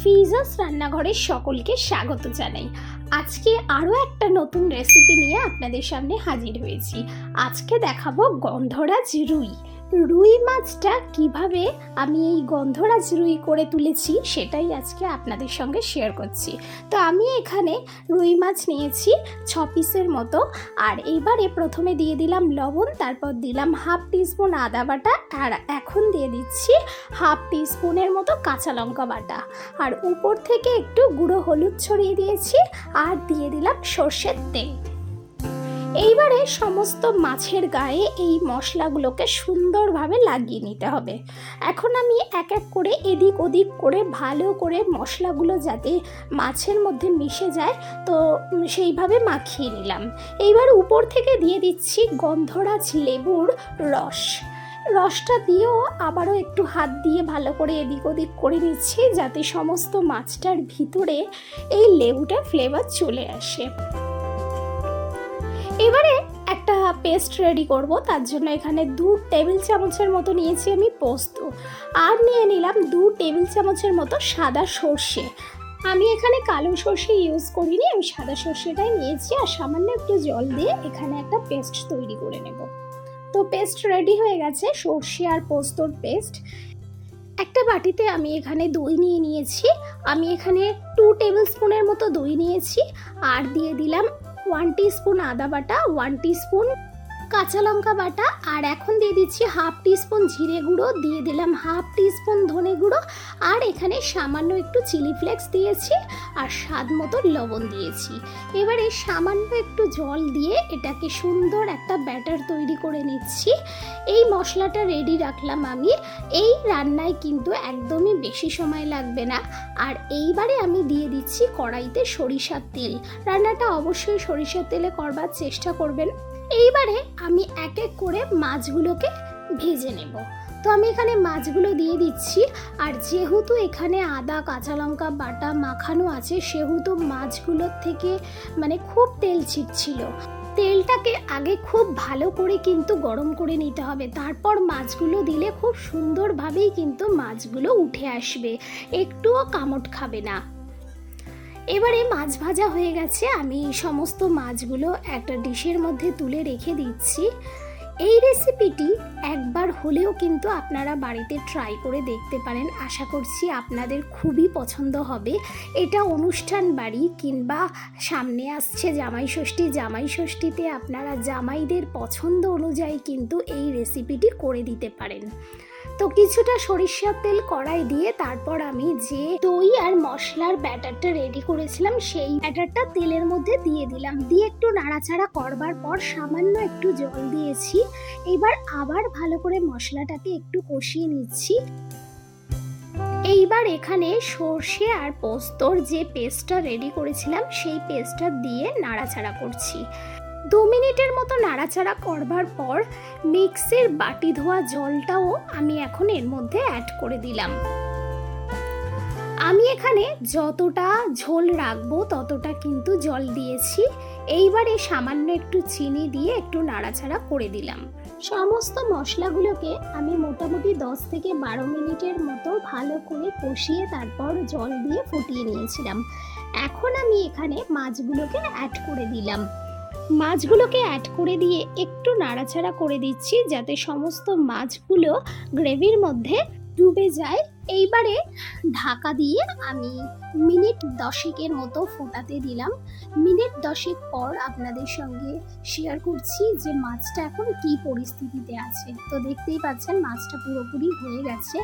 ফিজাস রান্নাঘরের সকলকে স্বাগত জানাই। আজকে আরও একটা নতুন রেসিপি নিয়ে আপনাদের সামনে হাজির হয়েছি। আজকে দেখাবো গন্ধরাজ রুই। রুই মাছটা কিভাবে আমি এই গন্ধরাজ রুই করে তুলেছি সেটাই আজকে আপনাদের সঙ্গে শেয়ার করছি। তো আমি এখানে রুই মাছ নিয়েছি 6 পিসের মতো। আর এইবারে প্রথমে দিয়ে দিলাম লবণ, তারপর দিলাম হাফ টিস্পুন আদা বাটা, আর এখন দিয়ে দিচ্ছি হাফ টিস্পুনের মতো কাঁচা লঙ্কা বাটা, আর উপর থেকে একটু গুঁড়ো হলুদ ছড়িয়ে দিয়েছি, আর দিয়ে দিলাম সর্ষের তেল। এইবারে সমস্ত মাছের গায়ে এই মশলাগুলোকে সুন্দরভাবে লাগিয়ে নিতে হবে। এখন আমি এক এক করে এদিক ওদিক করে ভালো করে মশলাগুলো যাতে মাছের মধ্যে মিশে যায় তো সেইভাবে মাখিয়ে নিলাম। এইবার উপর থেকে দিয়ে দিচ্ছি গন্ধরাজ লেবুর রসটা দিয়েও আবারও একটু হাত দিয়ে ভালো করে এদিক ওদিক করে নিচ্ছি যাতে সমস্ত মাছটার ভিতরে এই লেবুটার ফ্লেভার চলে আসে। এবারে একটা পেস্ট রেডি করব। তার জন্য এখানে 2 টেবিল চামচের মতো নিয়েছি আমি পোস্ত, আর নিয়ে নিলাম 2 টেবিল চামচের মতো সাদা সর্ষে। আমি এখানে কালো সর্ষে ইউজ করিনি, আমি সাদা সর্ষেটাই নিয়েছি, আর সামান্য একটু জল দিয়ে এখানে একটা পেস্ট তৈরি করে নেব। তো পেস্ট রেডি হয়ে গেছে, সর্ষে আর পোস্তর পেস্ট। একটা বাটিতে আমি এখানে দই নিয়ে নিয়েছি। আমি এখানে 2 টেবিল স্পুনের মতো দই নিয়েছি, আর দিয়ে দিলাম 1 টিস্পুন আদা বাটা, 1 টিস্পুন কাঁচা লঙ্কা বাটা, আর এখন দিয়ে দিচ্ছি হাফ টিস্পুন জিরে গুঁড়ো, দিয়ে দিলাম হাফ টিস্পুন ধনে গুঁড়ো, আর এখানে সামান্য একটু চিলি ফ্লেক্স দিয়েছি, আর স্বাদ মতো লবণ দিয়েছি। এবারে সামান্য একটু জল দিয়ে এটাকে সুন্দর একটা ব্যাটার তৈরি করে নিচ্ছি। এই মশলাটা রেডি রাখলাম আমি। এই রান্নায় কিন্তু একদমই বেশি সময় লাগবে না। আর এইবারে আমি দিয়ে দিচ্ছি কড়াইতে সরিষার তেল। রান্নাটা অবশ্যই সরিষার তেলে করবার চেষ্টা করবেন। এইবারে আমি এক এক করে মাছগুলোকে ভেজে নেব। তো আমি এখানে মাছগুলো দিয়ে দিচ্ছি, আর যেহেতু এখানে আদা কাঁচা লঙ্কা বাটা মাখানো আছে সেহেতু মাছগুলোর থেকে খুব তেল ছিটছিল। তেলটাকে আগে খুব ভালো করে কিন্তু গরম করে নিতে হবে, তারপর মাছগুলো দিলে খুব সুন্দরভাবেই কিন্তু মাছগুলো উঠে আসবে, একটুও কামড় খাবে না। এবারে মাছ ভাজা হয়ে গেছে, আমি সমস্ত মাছগুলো একটা ডিশের মধ্যে তুলে রেখে দিচ্ছি। এই রেসিপিটি একবার হলেও কিন্তু আপনারা বাড়িতে ট্রাই করে দেখতে পারেন। আশা করছি আপনাদের খুবই পছন্দ হবে। এটা অনুষ্ঠান বাড়ি কিংবা সামনে আসছে জামাই ষষ্ঠীতে আপনারা জামাইদের পছন্দ অনুযায়ী কিন্তু এই রেসিপিটি করে দিতে পারেন। তো কিছুটা সরিষার তেল কড়াই দিয়ে তারপর আমি যে দই আর মশলার ব্যাটারটা রেডি করেছিলাম সেই ব্যাটারটা তেলের মধ্যে দিয়ে দিলাম। দিয়ে একটু নাড়াচাড়া করবার পর সামান্য একটু জল দিয়েছি। এবার আবার ভালো করে মশলাটাকে একটু কষিয়ে নিচ্ছি। এইবার এখানে সর্ষে আর পোস্তর যে পেস্টটা রেডি করেছিলাম সেই পেস্টটা দিয়ে নাড়াচাড়া করছি। 2 মিনিটের মতো নাড়াচাড়া করবার পর মিক্সির বাটি ধোয়া জলটাও আমি এখন এর মধ্যে অ্যাড করে দিলাম। আমি এখানে যতটা ঝোল রাখবো ততটা কিন্তু জল দিয়েছি। এইবারে সামান্য একটু চিনি দিয়ে একটু নাড়াচাড়া করে দিলাম। সমস্ত মশলাগুলোকে আমি মোটামুটি 10 থেকে 12 মিনিটের মতো ভালো করে কষিয়ে তারপর জল দিয়ে ফুটিয়ে নিয়েছিলাম। এখন আমি এখানে মাছগুলোকে অ্যাড করে দিলাম। মাছগুলোকে অ্যাড করে দিয়ে একটু নাড়াচাড়া করে দিচ্ছি যাতে সমস্ত মাছগুলো গ্রেভির মধ্যে ডুবে যায়। এইবারে ঢাকা দিয়ে আমি মিনিট 10 মতো ফোটাতে দিলাম। মিনিট 10 পর আপনাদের সঙ্গে শেয়ার করছি যে মাছটা এখন কী পরিস্থিতিতে আছে। তো দেখতেই পাচ্ছেন মাছটা পুরোপুরি হয়ে গেছে।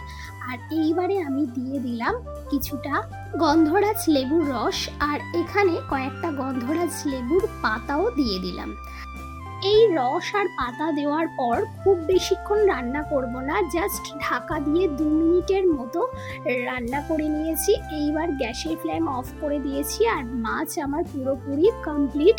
আর এইবারে আমি দিয়ে দিলাম কিছুটা গন্ধরাজ লেবুর রস, আর এখানে কয়েকটা গন্ধরাজ লেবুর পাতাও দিয়ে দিলাম। এই রস আর পাতা দেওয়ার পর খুব বেশিক্ষণ রান্না করব না, জাস্ট ঢাকা দিয়ে 2 মিনিটের মতো রান্না করে নিয়েছি। এইবার গ্যাসের ফ্লেম অফ করে দিয়েছি, আর মাছ আমার পুরোপুরি কমপ্লিট।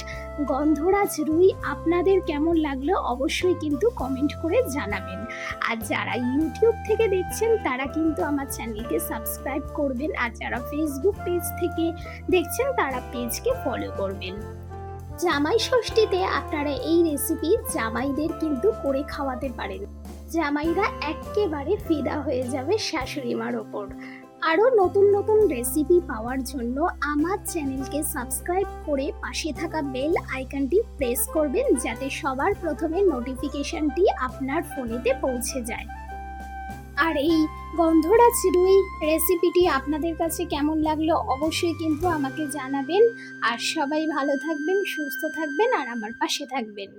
গন্ধরাজ রুই আপনাদের কেমন লাগলো অবশ্যই কিন্তু কমেন্ট করে জানাবেন। আর যারা ইউটিউব থেকে দেখছেন তারা কিন্তু আমার চ্যানেলকে সাবস্ক্রাইব করবেন, আর যারা ফেসবুক পেজ থেকে দেখছেন তারা পেজকে ফলো করবেন। জামাই ষষ্ঠীতে আপনারা এই রেসিপি জামাইদের কিন্তু করে খাওয়াতে পারেন। জামাইরা একেবারে ফিদা হয়ে যাবে শাশুড়ি মার ওপর। আরও নতুন নতুন রেসিপি পাওয়ার জন্য আমার চ্যানেলকে সাবস্ক্রাইব করে পাশে থাকা বেল আইকনটি প্রেস করবেন, যাতে সবার প্রথমে নোটিফিকেশনটি আপনার ফোনেতে পৌঁছে যায়। আর এই গন্ধরাজ রুই রেসিপিটি আপনাদের কাছে কেমন লাগলো অবশ্যই কিন্তু আমাকে জানাবেন। আর সবাই ভালো থাকবেন, সুস্থ থাকবেন আর আমার পাশে থাকবেন।